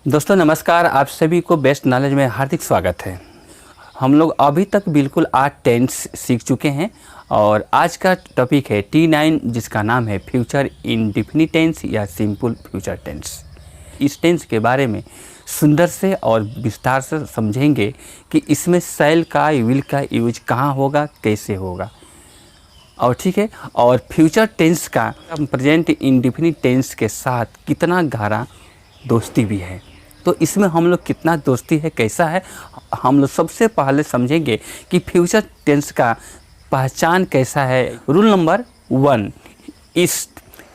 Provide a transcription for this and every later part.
दोस्तों नमस्कार, आप सभी को बेस्ट नॉलेज में हार्दिक स्वागत है। हम लोग अभी तक बिल्कुल 8 टेंस सीख चुके हैं और आज का टॉपिक है T9 जिसका नाम है फ्यूचर इंडेफिनिट टेंस या सिंपल फ्यूचर टेंस। इस टेंस के बारे में सुंदर से और विस्तार से समझेंगे कि इसमें शैल का विल का यूज कहाँ होगा, कैसे होगा और ठीक है। और फ्यूचर टेंस का प्रेजेंट इंडेफिनिट टेंस के साथ कितना गहरा दोस्ती भी है, तो इसमें हम लोग कितना दोस्ती है, कैसा है, हम लोग सबसे पहले समझेंगे कि फ्यूचर टेंस का पहचान कैसा है। रूल नंबर 1,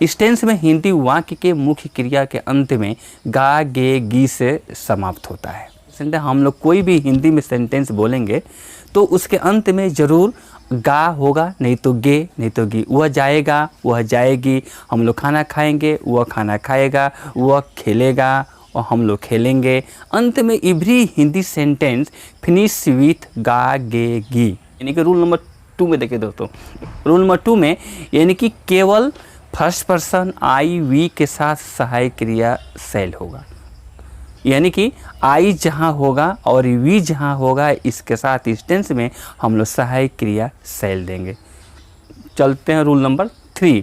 इस टेंस में हिंदी वाक्य के मुख्य क्रिया के अंत में गा गे गी से समाप्त होता है। हम लोग कोई भी हिंदी में सेंटेंस बोलेंगे तो उसके अंत में ज़रूर गा होगा, नहीं तो गे, नहीं तो गी। वह जाएगा, वह जाएगी, हम लोग खाना खाएंगे, वह खाना खाएगा, वह खेलेगा और हम लोग खेलेंगे। अंत में every Hindi sentence finish with गा गे गी। यानी कि रूल नंबर 2 में देखिए दोस्तों, रूल नंबर 2 में यानी कि केवल फर्स्ट पर्सन आई वी के साथ सहायक क्रिया शैल होगा। यानी कि आई जहाँ होगा और वी जहाँ होगा, इसके साथ इस टेंस में हम लोग सहायक क्रिया शैल देंगे। चलते हैं रूल नंबर 3।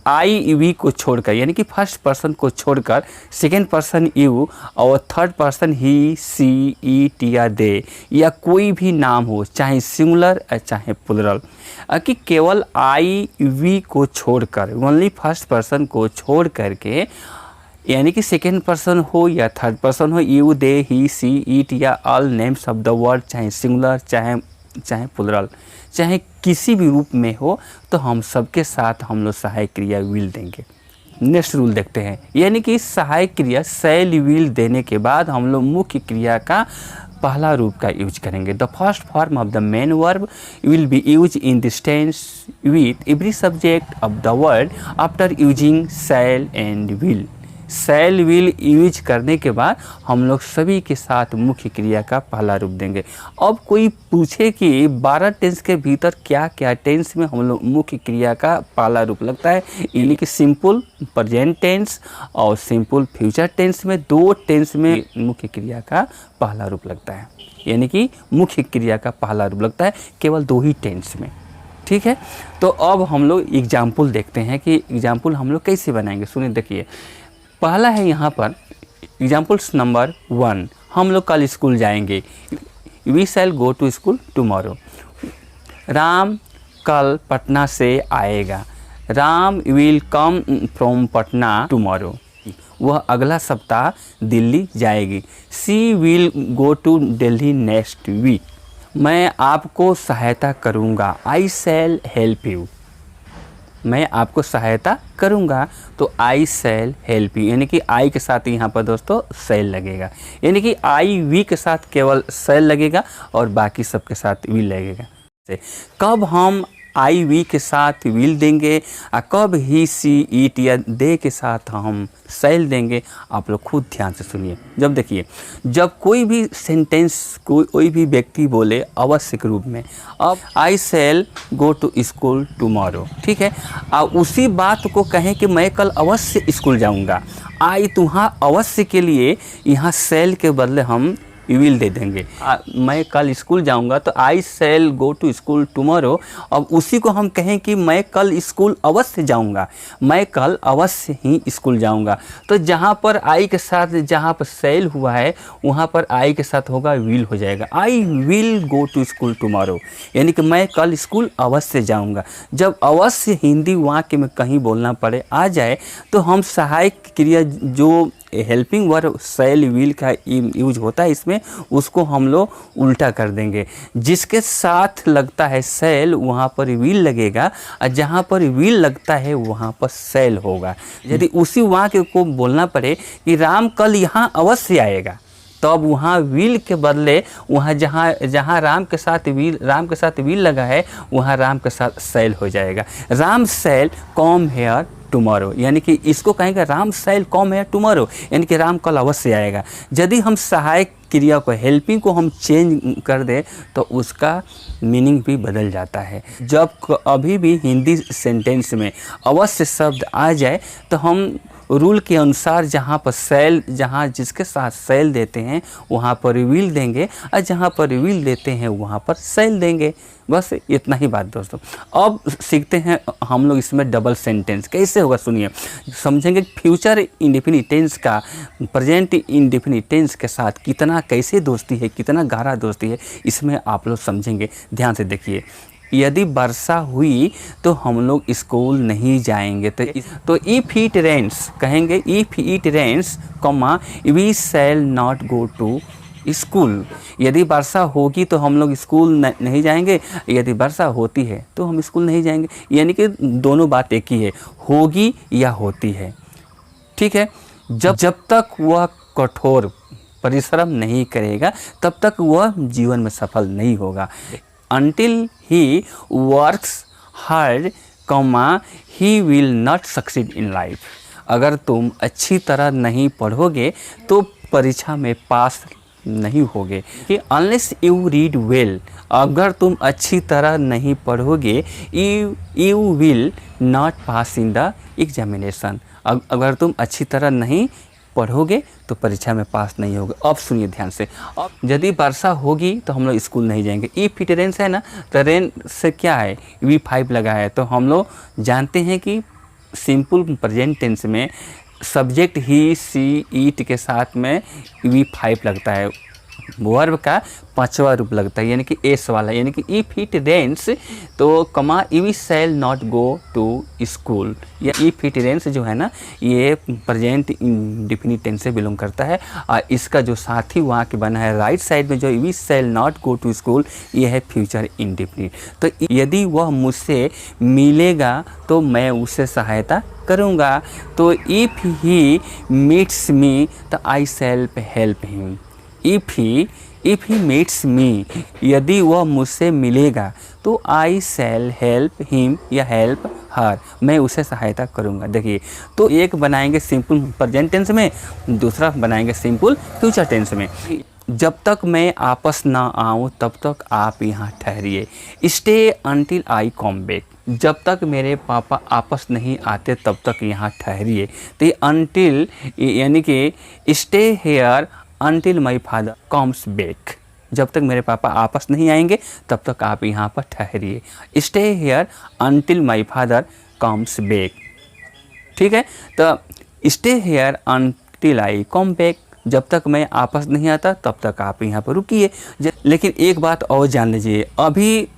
आई वी को छोड़कर यानी कि फर्स्ट पर्सन को छोड़कर सेकेंड पर्सन यू और third person he she it या दे या कोई भी नाम हो, चाहे सिंगुलर चाहे प्लुरल, कि केवल आई वी को छोड़कर ओनली फर्स्ट पर्सन को छोड़ करके यानी कि सेकेंड पर्सन हो या थर्ड पर्सन हो, you they he she it या all names of the word, चाहे सिंगुलर चाहे प्लुरल, चाहे किसी भी रूप में हो, तो हम सबके साथ हम लोग सहायक क्रिया विल देंगे। नेक्स्ट रूल देखते हैं, यानी कि सहायक क्रिया शैल विल देने के बाद हम लोग मुख्य क्रिया का पहला रूप का यूज करेंगे। The first form of the main verb will be use in this tense with every subject of the word after using shall and will. Shall will use करने के बाद हम लोग सभी के साथ मुख्य क्रिया का पहला रूप देंगे। अब कोई पूछे कि 12 टेंस के भीतर क्या क्या टेंस में हम लोग मुख्य क्रिया का पहला रूप लगता है, यानी कि सिंपल प्रेजेंट टेंस और सिंपल फ्यूचर टेंस में 2 टेंस में मुख्य क्रिया का पहला रूप लगता है। यानी कि मुख्य क्रिया का पहला रूप लगता है केवल 2 ही टेंस में, ठीक है। तो अब हम लोग एग्जाम्पल देखते हैं कि एग्जाम्पल हम लोग कैसे बनाएंगे। सुनिए, देखिए पहला है यहाँ पर एग्जाम्पल्स नंबर 1, हम लोग कल स्कूल जाएंगे। We shall go to school tomorrow. Ram कल पटना से आएगा। Ram will come from Patna tomorrow. वह अगला सप्ताह दिल्ली जाएगी। She will go to Delhi next week. मैं आपको सहायता करूँगा। I shall help you. मैं आपको सहायता करूंगा, तो आई शैल हेल्प यू, यानी कि आई के साथ यहाँ पर दोस्तों शैल लगेगा। यानी कि आई वी के साथ केवल शैल लगेगा और बाकी सब के साथ विल लगेगा। कब हम आई वी के साथ विल देंगे और कब ही सी इट या दे के साथ हम शैल देंगे, आप लोग खुद ध्यान से सुनिए। जब देखिए, जब कोई भी सेंटेंस कोई भी व्यक्ति बोले आवश्यक रूप में, अब आई शैल गो टू स्कूल टुमारो, ठीक है, और उसी बात को कहें कि मैं कल अवश्य स्कूल जाऊंगा, आई तुम्हारा अवश्य के लिए यहाँ शैल के बदले हम विल दे देंगे। मैं कल स्कूल जाऊंगा, तो I shell go to school tomorrow. अब उसी को हम कहें कि मैं कल स्कूल अवश्य जाऊंगा, मैं कल अवश्य ही स्कूल जाऊंगा, तो जहाँ पर आई के साथ जहाँ पर शैल हुआ है वहाँ पर आई के साथ होगा विल हो जाएगा। I will go to school tomorrow, यानी कि मैं कल स्कूल अवश्य जाऊँगा। जब अवश्य हिंदी वाक्य में कहीं बोलना पड़े आ जाए, तो हम सहायक क्रिया जो हेल्पिंग वर्ब शैल विल का यूज होता है इसमें, उसको हम लोग उल्टा कर देंगे। जिसके साथ लगता है शैल वहाँ पर विल लगेगा और जहाँ पर विल लगता है वहाँ पर शैल होगा। यदि उसी वाक्य को बोलना पड़े कि राम कल यहाँ अवश्य आएगा, तो अब वहाँ विल के बदले वहाँ जहाँ राम के साथ विल लगा है वहाँ राम के साथ शैल हो जाएगा। राम शैल कम हेयर टुमारो, यानी कि इसको कहेंगे राम शैल कम हेयर टुमारो, यानी कि राम कल अवश्य आएगा। यदि हम सहायक क्रिया को हेल्पिंग को हम चेंज कर दें तो उसका मीनिंग भी बदल जाता है। जब अभी भी हिंदी सेंटेंस में अवश्य शब्द आ जाए तो हम रूल के अनुसार जहाँ पर सेल, जहाँ जिसके साथ सेल देते हैं वहाँ पर विल देंगे, और जहाँ पर विल देते हैं वहाँ पर सेल देंगे। बस इतना ही बात दोस्तों। अब सीखते हैं हम लोग इसमें डबल सेंटेंस कैसे होगा, सुनिए समझेंगे। फ्यूचर इंडेफिनिट टेंस का प्रेजेंट इंडेफिनिट टेंस के साथ कितना कैसे दोस्ती है, कितना गहरा दोस्ती है, इसमें आप लोग समझेंगे। ध्यान से देखिए, यदि वर्षा हुई तो हम लोग स्कूल नहीं जाएंगे। तो इफ़ इट रेन्स कहेंगे, if it rains comma we shall not go to school. यदि वर्षा होगी तो हम लोग स्कूल नहीं जाएंगे, यदि वर्षा होती है तो हम स्कूल नहीं जाएंगे। यानी कि दोनों बात एक ही है, होगी या होती है। ठीक है, जब तक वह कठोर परिश्रम नहीं करेगा तब तक वह जीवन में सफल नहीं होगा। Until he works hard, he will not succeed in life। अगर तुम अच्छी तरह नहीं पढ़ोगे तो परीक्षा में पास नहीं होगे। कि unless you read well, अगर तुम अच्छी तरह नहीं पढ़ोगे, you will not pass in the examination। अगर तुम अच्छी तरह नहीं पढ़ोगे तो परीक्षा में पास नहीं होगे। अब सुनिए ध्यान से, अब यदि वर्षा होगी तो हम लोग स्कूल नहीं जाएंगे। इफ इट रेन्स है ना, तो रेन से क्या है, V5 लगा है, तो हम लोग जानते हैं कि सिंपल प्रेजेंट टेंस में सब्जेक्ट ही, सी, ईट के साथ में V5 लगता है, वर्ब का 5वां रूप लगता है, यानी कि एस वाला। यानी कि इफ़ इट रेन्स तो comma we shall not go to school, या इफ़ इट रेन्स जो है ना, ये प्रेजेंट इंडेफिनिट टेंस से बिलोंग करता है। और इसका जो साथी वहाँ के बना है राइट साइड में, जो we shall not go to school, ये है फ्यूचर इंडेफिनिट। तो यदि वह मुझसे मिलेगा तो मैं उसे सहायता करूँगा। तो इफ़ ही मीट्स मी तो I shall help him. If he meets me, यदि वह मुझसे मिलेगा तो आई शैल हेल्प हिम या हेल्प हर, मैं उसे सहायता करूँगा। देखिए, तो एक बनाएंगे सिंपल प्रेजेंट टेंस में, दूसरा बनाएंगे सिंपल फ्यूचर टेंस में। जब तक मैं आपस ना आऊँ तब तक आप यहाँ ठहरिए। Stay until I come back. जब तक मेरे पापा आपस नहीं आते तब तक यहाँ ठहरिए। तो ये अंटिल यानी कि stay here Until my father comes back। जब तक मेरे पापा आपस नहीं आएंगे तब तक आप यहाँ पर ठहरिए। Stay here until my father comes back। ठीक है, तो stay here until I come back, जब तक मैं आपस नहीं आता तब तक आप यहाँ पर रुकिए। लेकिन एक बात और जान लीजिए, अभी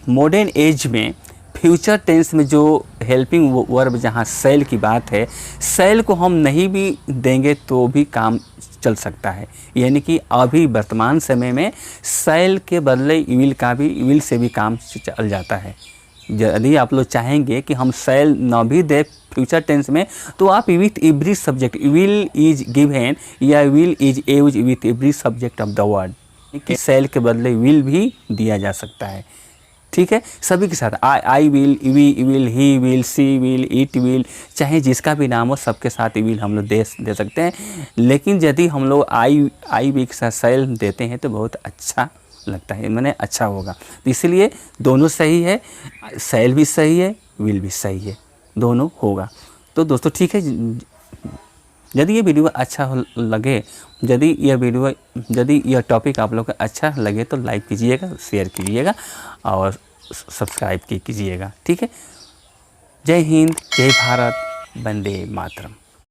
मॉडर्न एज में फ्यूचर टेंस में जो हेल्पिंग वर्ब, जहाँ शैल की बात है, शैल को हम नहीं भी देंगे तो भी काम चल सकता है। यानी कि अभी वर्तमान समय में शैल के बदले विल का भी, विल से भी काम चल जाता है। यदि आप लोग चाहेंगे कि हम शैल न भी दे फ्यूचर टेंस में, तो आप with every subject, will is given या will is use with every subject of the word, कि शैल के बदले विल भी दिया जा सकता है। ठीक है, सभी के साथ I will, we will, he will, she will, it will, चाहे जिसका भी नाम हो सबके साथ विल हम लोग दे सकते हैं। लेकिन यदि हम लोग आई वी के साथ शैल देते हैं तो बहुत अच्छा लगता है, मैंने अच्छा होगा। तो इसलिए दोनों सही है, शैल भी सही है, विल भी सही है, दोनों होगा। तो दोस्तों ठीक है, यदि ये वीडियो अच्छा लगे, यदि यह टॉपिक आप लोग को अच्छा लगे तो लाइक कीजिएगा, शेयर कीजिएगा और सब्सक्राइब कीजिएगा। ठीक है, जय हिंद, जय भारत, वंदे मातरम।